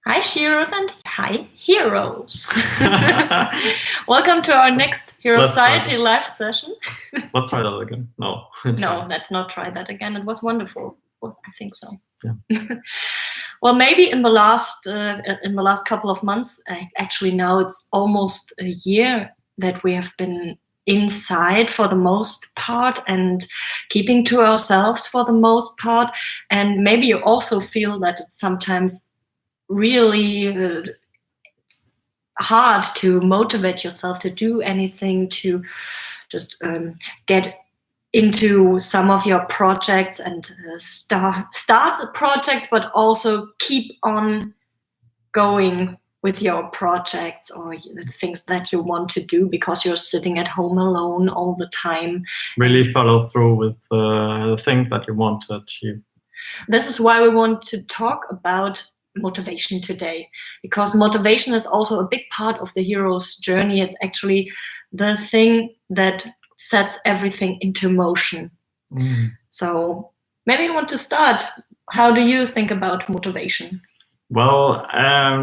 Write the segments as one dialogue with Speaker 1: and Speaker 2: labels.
Speaker 1: Hi, Shiros, and hi, heroes. Welcome to our next Herociety live session.
Speaker 2: Let's try that again. No.
Speaker 1: No, let's not try that again. It was wonderful. Well, I think so.
Speaker 2: Yeah.
Speaker 1: Well, maybe in the last couple of months, actually now it's almost a year that we have been inside for the most part and keeping to ourselves for the most part. And maybe you also feel that it's sometimes really it's hard to motivate yourself to do anything, to just get into some of your projects and start the projects, but also keep on going with your projects or the things that you want to do because you're sitting at home alone all the time.
Speaker 2: Really follow through with the things that you want to achieve.
Speaker 1: This is why we want to talk about motivation today, because motivation is also a big part of the hero's journey. It's actually the thing that sets everything into motion. So maybe you want to start. How do you think about motivation?
Speaker 2: Well, I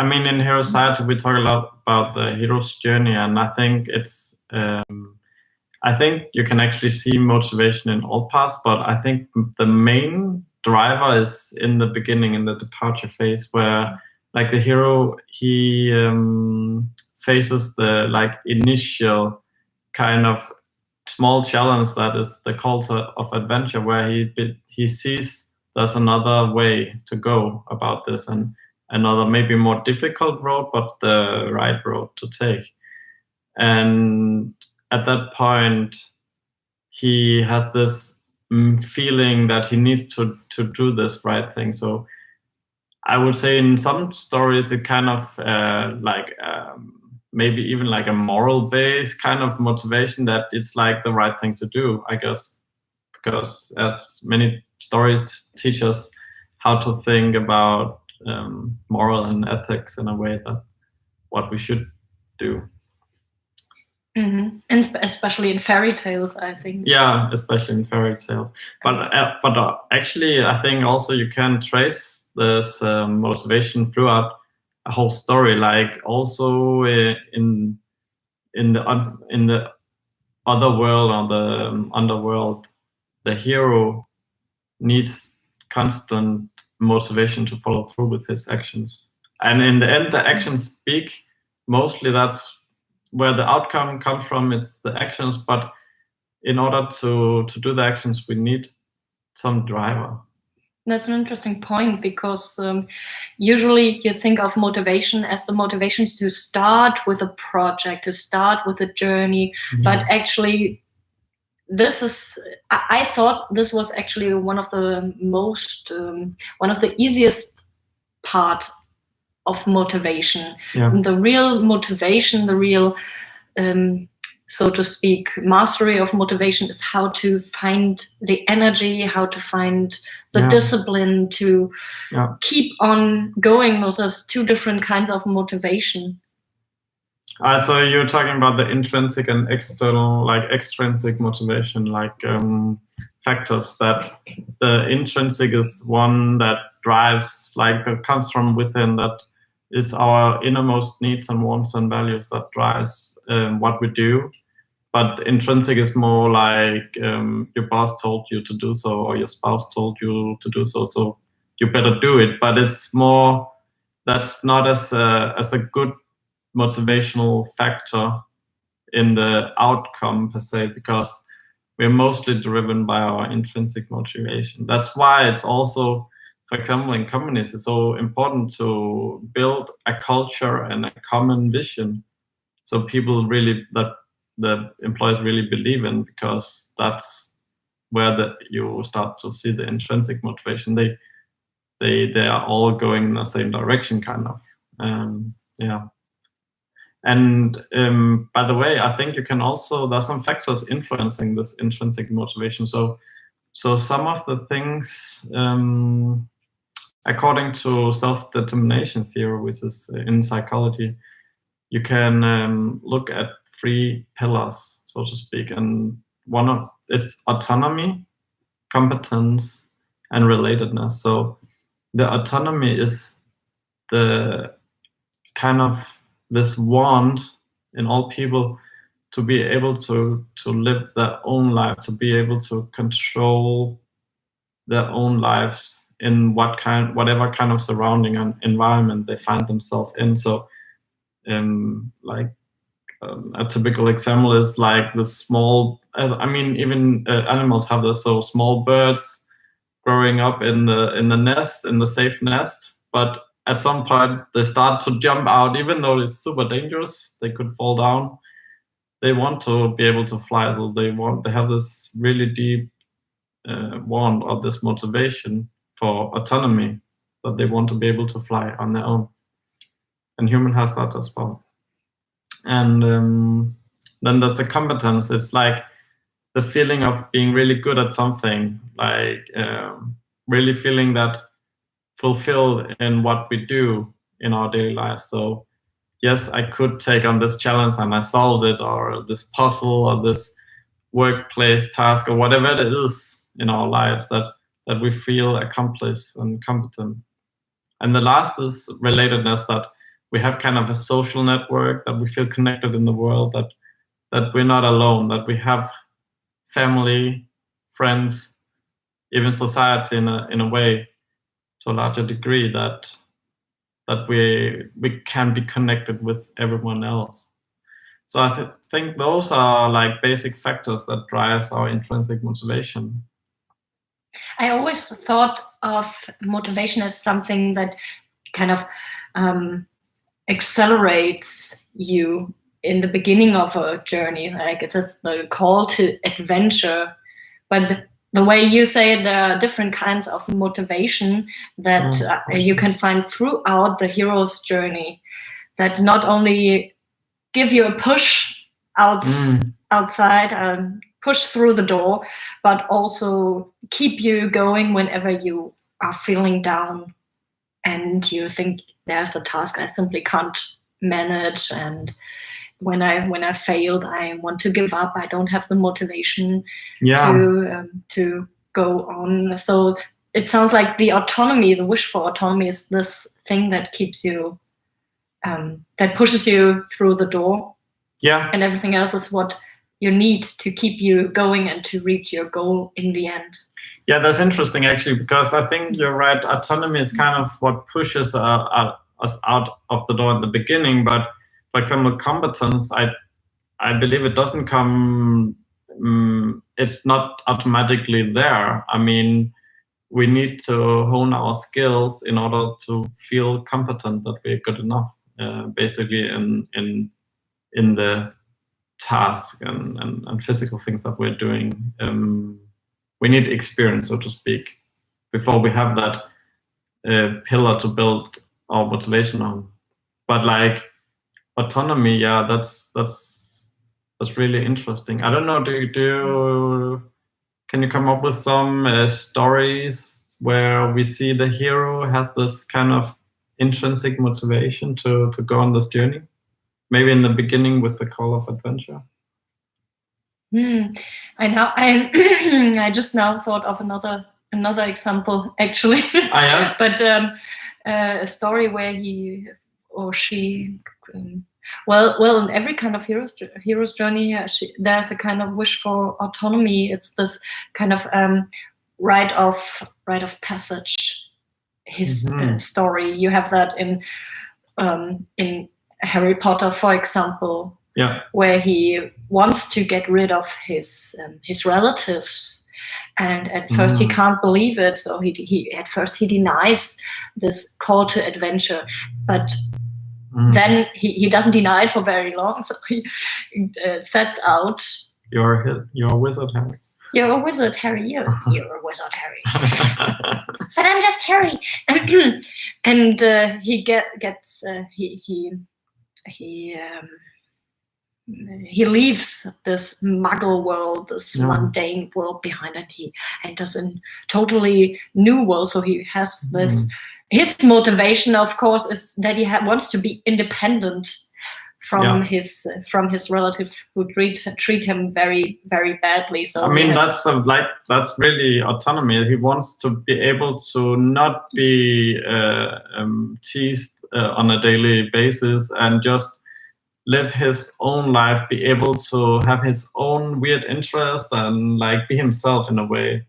Speaker 2: mean, in Herociety, we talk a lot about the hero's journey, and I think it's I think you can actually see motivation in all parts, but I think the main driver is in the beginning, in the departure phase, where like the hero, he faces the like initial kind of small challenge that is the call of adventure, where he sees there's another way to go about this and another maybe more difficult road, but the right road to take. And at that point, he has this feeling that he needs to do this right thing. So I would say in some stories, it kind of maybe even like a moral base kind of motivation that it's like the right thing to do, I guess, because as many stories teach us how to think about moral and ethics in a way that what we should do.
Speaker 1: Mm-hmm. And especially in fairy tales, I think.
Speaker 2: Yeah, especially in fairy tales. But actually, I think also you can trace this motivation throughout a whole story. Like also in the other world or the underworld, the hero needs constant motivation to follow through with his actions. And in the end, the actions speak. Mostly that's where the outcome comes from, is the actions, but in order to do the actions, we need some driver.
Speaker 1: That's an interesting point, because usually you think of motivation as the motivations to start with a project, to start with a journey, but actually I thought this was actually one of the easiest part of motivation.
Speaker 2: Yeah.
Speaker 1: The real motivation, the real, so to speak, mastery of motivation is how to find the energy, how to find the discipline to keep on going. Those are two different kinds of motivation.
Speaker 2: So you're talking about the intrinsic and external, like extrinsic motivation, like factors. That the intrinsic is one that drives, like that comes from within, that is our innermost needs and wants and values that drives what we do. But intrinsic is more like your boss told you to do so, or your spouse told you to do so, so you better do it. But it's more, that's not as a good motivational factor in the outcome per se, because we're mostly driven by our intrinsic motivation. That's why it's also, for example, in companies, it's so important to build a culture and a common vision, so people really, that the employees really believe in, because that's where you start to see the intrinsic motivation. They are all going in the same direction, kind of. Yeah. And by the way, I think you can also, there's some factors influencing this intrinsic motivation. So some of the things, according to self-determination theory, which is in psychology, you can look at 3 pillars, so to speak, and one of it's autonomy, competence, and relatedness. So the autonomy is the kind of this want in all people to be able to live their own life, to be able to control their own lives in whatever kind of surrounding and environment they find themselves in. So a typical example is like the small, I mean, even animals have this, so small birds growing up in the nest, in the safe nest, but at some point they start to jump out, even though it's super dangerous, they could fall down. They want to be able to fly, so they have this really deep want or this motivation for autonomy, that they want to be able to fly on their own. And human has that as well. And then there's the competence. It's like the feeling of being really good at something, like really feeling that fulfilled in what we do in our daily lives. So yes, I could take on this challenge and I solved it, or this puzzle, or this workplace task, or whatever it is in our lives that we feel accomplished and competent. And the last is relatedness, that we have kind of a social network, that we feel connected in the world, that we're not alone, that we have family, friends, even society in a way, to a larger degree, that we can be connected with everyone else. So I think those are like basic factors that drives our intrinsic motivation.
Speaker 1: I always thought of motivation as something that kind of accelerates you in the beginning of a journey, like it's just the call to adventure. But the way you say it, there are different kinds of motivation that you can find throughout the hero's journey, that not only give you a push outside, push through the door, but also keep you going whenever you are feeling down and you think there's a task I simply can't manage, and when I failed, I want to give up. I don't have the motivation to go on. So it sounds like the autonomy, the wish for autonomy, is this thing that keeps you, that pushes you through the door.
Speaker 2: Yeah.
Speaker 1: And everything else is what you need to keep you going and to reach your goal in the end.
Speaker 2: Yeah, that's interesting actually, because I think you're right. Autonomy is kind of what pushes us out of the door at the beginning. But for example, competence, I believe it doesn't come, it's not automatically there. I mean, we need to hone our skills in order to feel competent, that we're good enough, basically in the task and physical things that we're doing. We need experience, so to speak, before we have that pillar to build our motivation on. But like autonomy, yeah, that's really interesting. I don't know. Can you come up with some stories where we see the hero has this kind of intrinsic motivation to go on this journey? Maybe in the beginning with the call of adventure.
Speaker 1: I know. I just now thought of another example, actually.
Speaker 2: Yeah.
Speaker 1: But a story where he or she, well, in every kind of hero's journey, there's a kind of wish for autonomy. It's this kind of rite of passage. His story. You have that in Harry Potter, for example, where he wants to get rid of his relatives, and at first he can't believe it. So he at first he denies this call to adventure, but then he doesn't deny it for very long. So he sets out.
Speaker 2: You're a wizard, Harry.
Speaker 1: You're a wizard, Harry. You're a wizard, Harry. But I'm just Harry. And he gets he leaves this muggle world, this mundane world behind, and he enters a totally new world. So he has this. His motivation, of course, is that he wants to be independent, from his relative who treat him very, very badly. So
Speaker 2: I mean, that's really autonomy. He wants to be able to not be teased on a daily basis and just live his own life, be able to have his own weird interests and like be himself in a way.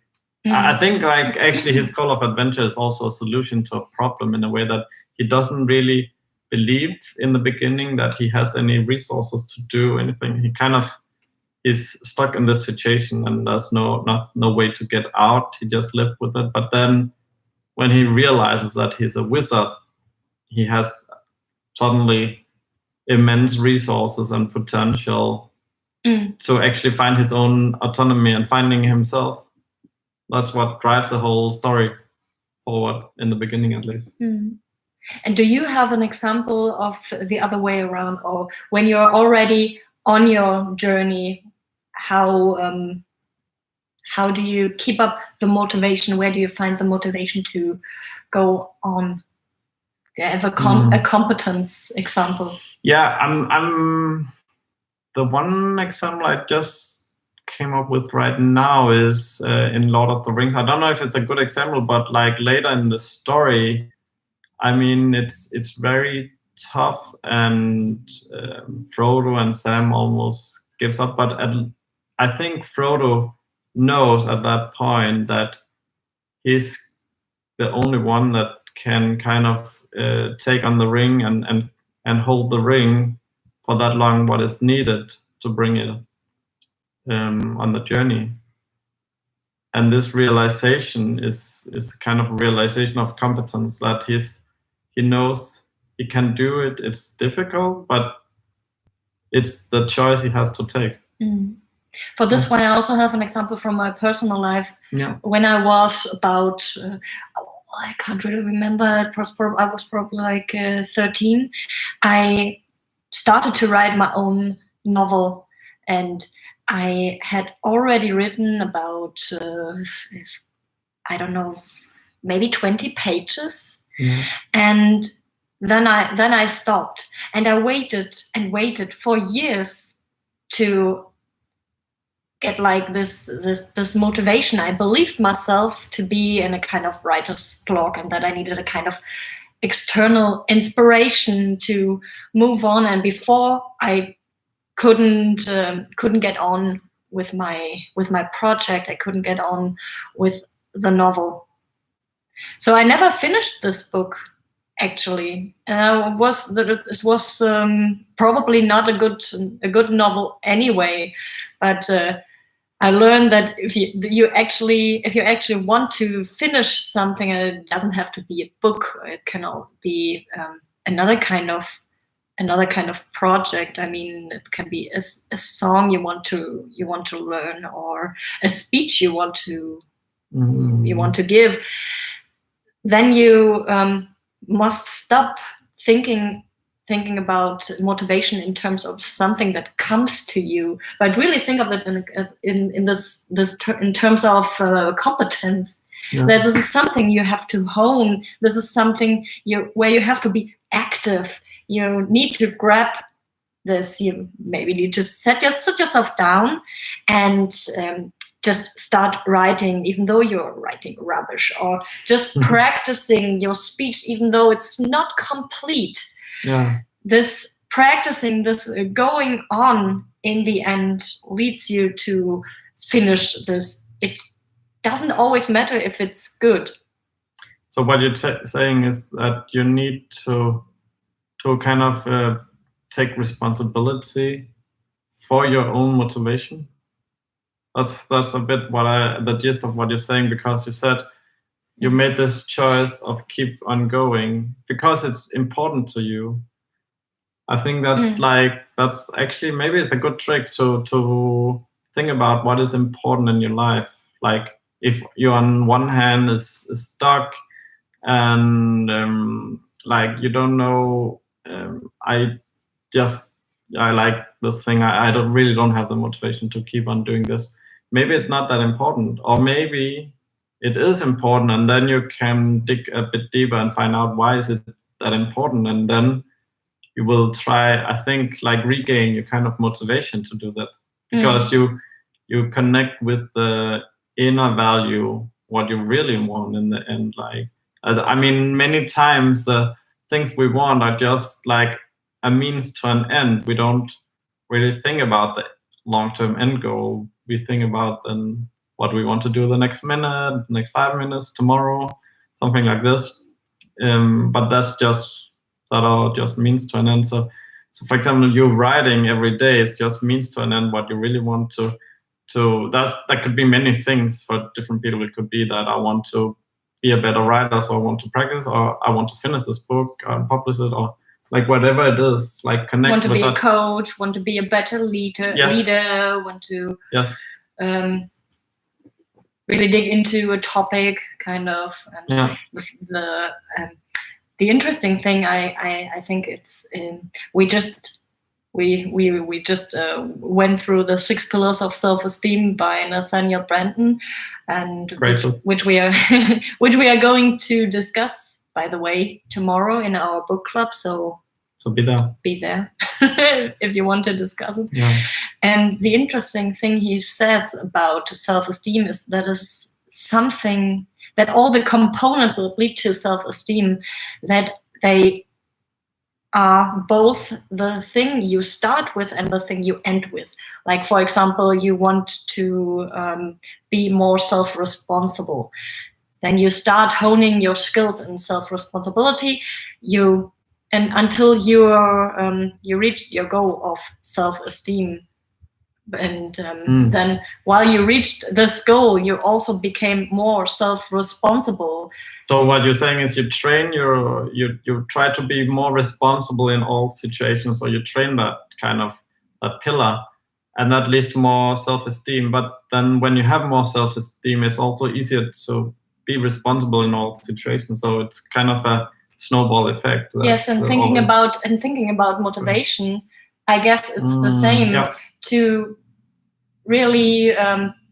Speaker 2: I think like actually his call of adventure is also a solution to a problem in a way that he doesn't really believe in the beginning that he has any resources to do anything. He kind of is stuck in this situation and there's no way to get out. He just lives with it. But then when he realizes that he's a wizard, he has suddenly immense resources and potential to actually find his own autonomy and finding himself. That's what drives the whole story forward in the beginning, at least.
Speaker 1: And do you have an example of the other way around, or when you're already on your journey, how do you keep up the motivation? Where do you find the motivation to go on? Do you have a competence example?
Speaker 2: Yeah, I'm the one example I just came up with right now is in Lord of the Rings. I don't know if it's a good example, but like later in the story, I mean, it's very tough, and Frodo and Sam almost gives up. But I think Frodo knows at that point that he's the only one that can kind of take on the ring and hold the ring for that long, what is needed to bring it on the journey. And this realization is kind of a realization of competence, that he knows he can do it. It's difficult, but it's the choice he has to take.
Speaker 1: For this one, I also have an example from my personal life. When I was about, I can't really remember, I was probably like 13. I started to write my own novel, and I had already written about, I don't know, maybe 20 pages. And then I stopped, and I waited and waited for years to get like this motivation. I believed myself to be in a kind of writer's block, and that I needed a kind of external inspiration to move on. And before I couldn't get on with my project, I couldn't get on with the novel. So I never finished this book, actually. And it was probably not a good novel anyway. But I learned that if you actually want to finish something, it doesn't have to be a book. It can all be another kind of project. I mean, it can be a song you want to learn, or a speech you want to give. Then you must stop thinking about motivation in terms of something that comes to you, but really think of it in terms of competence. That this is something you have to hone. This is something where you have to be active. You need to grab this. You maybe need to sit yourself down and just start writing, even though you're writing rubbish, or just practicing your speech, even though it's not complete. This practicing, this going on, in the end leads you to finish this. It doesn't always matter if it's good.
Speaker 2: So what you're saying is that you need to kind of take responsibility for your own motivation. That's a bit the gist of what you're saying, because you said you made this choice of keep on going because it's important to you. I think that's actually, maybe it's a good trick to think about what is important in your life. Like if you on one hand is stuck and like you don't know, I like this thing. I don't have the motivation to keep on doing this. Maybe it's not that important, or maybe it is important, and then you can dig a bit deeper and find out why is it that important, and then you will try, I think, like regain your kind of motivation to do that, because you connect with the inner value, what you really want in the end. Like, I mean, many times the things we want are just like a means to an end. We don't really think about the long-term end goal. We think about then what we want to do the next minute, next 5 minutes, tomorrow, something like this. But that's just, that all just means to an end. So for example, you writing every day is just means to an end. What you really want to that could be many things for different people. It could be that I want to be a better writer, so I want to practice, or I want to finish this book and publish it, or like whatever it is, like connect.
Speaker 1: Want to
Speaker 2: with
Speaker 1: be
Speaker 2: that.
Speaker 1: a coach, want to be a better leader, want to really dig into a topic, kind of. And the interesting thing, I think it's we just went through the 6 pillars of self-esteem by Nathaniel Branden, and which we are going to discuss, by the way, tomorrow in our book club. So be there if you want to discuss it.
Speaker 2: Yeah.
Speaker 1: And the interesting thing he says about self-esteem is that is something that all the components that lead to self-esteem, that they are both the thing you start with and the thing you end with. Like, for example, you want to be more self-responsible. Then you start honing your skills in self-responsibility. And until you reach your goal of self-esteem. And then while you reached this goal, you also became more self-responsible.
Speaker 2: So what you're saying is you train you try to be more responsible in all situations. So you train that kind of that pillar, and that leads to more self-esteem. But then when you have more self-esteem, it's also easier to be responsible in all situations. So it's kind of a snowball effect.
Speaker 1: Yes, and thinking about motivation, I guess it's the same. To really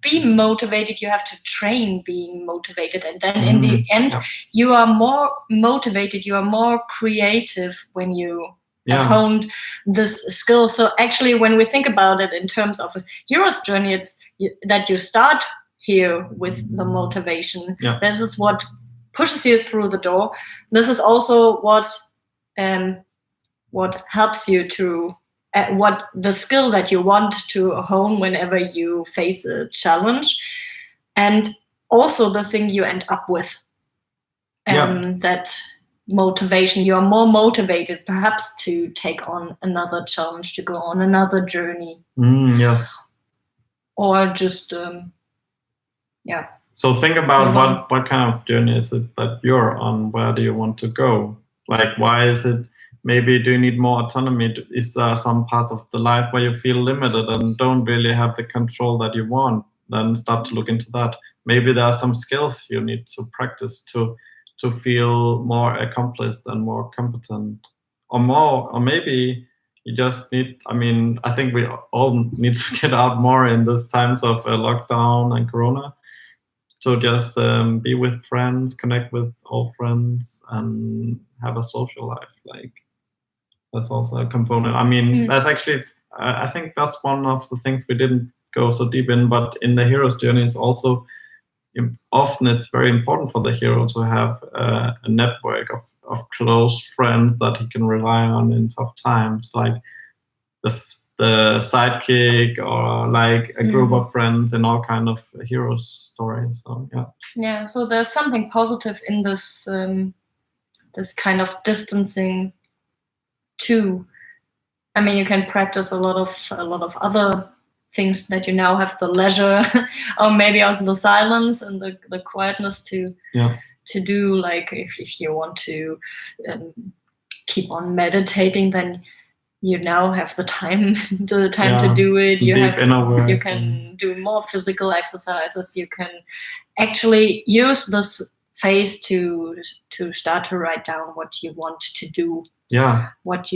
Speaker 1: be motivated, you have to train being motivated, and then in the end, you are more motivated, you are more creative when you have honed this skill. So actually, when we think about it in terms of a hero's journey, it's that you start here with the motivation. This is what pushes you through the door. This is also what helps you to what the skill that you want to hone whenever you face a challenge, and also the thing you end up with. That motivation, you are more motivated perhaps to take on another challenge, to go on another journey. Or just
Speaker 2: So think about what kind of journey is it that you're on? Where do you want to go? Like, why is it? Maybe do you need more autonomy? Is there some parts of the life where you feel limited and don't really have the control that you want? Then start to look into that. Maybe there are some skills you need to practice to feel more accomplished and more competent, or maybe you just need. I mean, I think we all need to get out more in these times of lockdown and Corona. So just be with friends, connect with old friends, and have a social life. Like, that's also a component. I mean, that's actually, I think that's one of the things we didn't go so deep in, but in the hero's journey is also, often it's very important for the hero to have a network of close friends that he can rely on in tough times, like the sidekick, or like a group of friends in all kind of heroes stories. So
Speaker 1: so there's something positive in this this kind of distancing too. I mean, you can practice a lot of other things that you now have the leisure or maybe also the silence and the quietness to do. Like if you want to keep on meditating, then you now have the time to do it. You can do more physical exercises. You can actually use this phase to start to write down what you want to do. What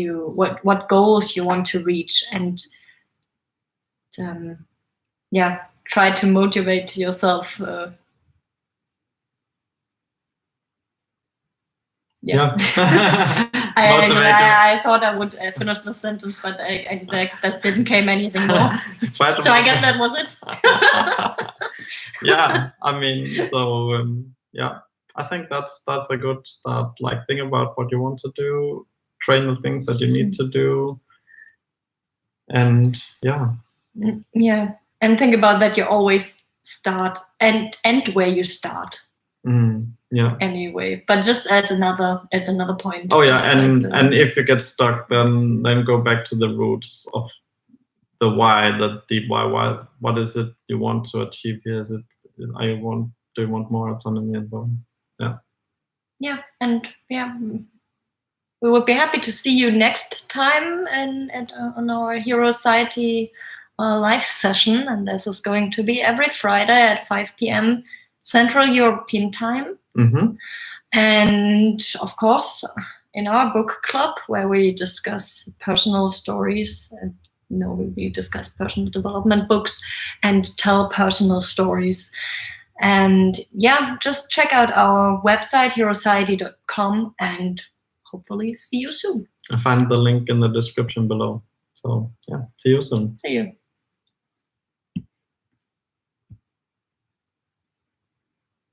Speaker 1: goals you want to reach, and try to motivate yourself. I thought I would finish the sentence, but that didn't came anything more. So I guess that was it.
Speaker 2: Yeah, I mean, so yeah, I think that's a good start. Like, think about what you want to do, train the things that you need to do, and yeah,
Speaker 1: and think about that. You always start and end where you start.
Speaker 2: Yeah.
Speaker 1: Anyway, but just at another point.
Speaker 2: Oh yeah, and if you get stuck, then go back to the roots of the why, the deep why. What is it you want to achieve here? Do you want more autonomy and so on? Yeah.
Speaker 1: Yeah, and yeah, we would be happy to see you next time on our Herociety live session, and this is going to be every Friday at 5 p.m. Central European Time. And of course, in our book club, where we discuss personal stories, we discuss personal development books and tell personal stories. And yeah, just check out our website, herociety.com, and hopefully see you soon.
Speaker 2: I find the link in the description below. So yeah, see you soon.
Speaker 1: See you.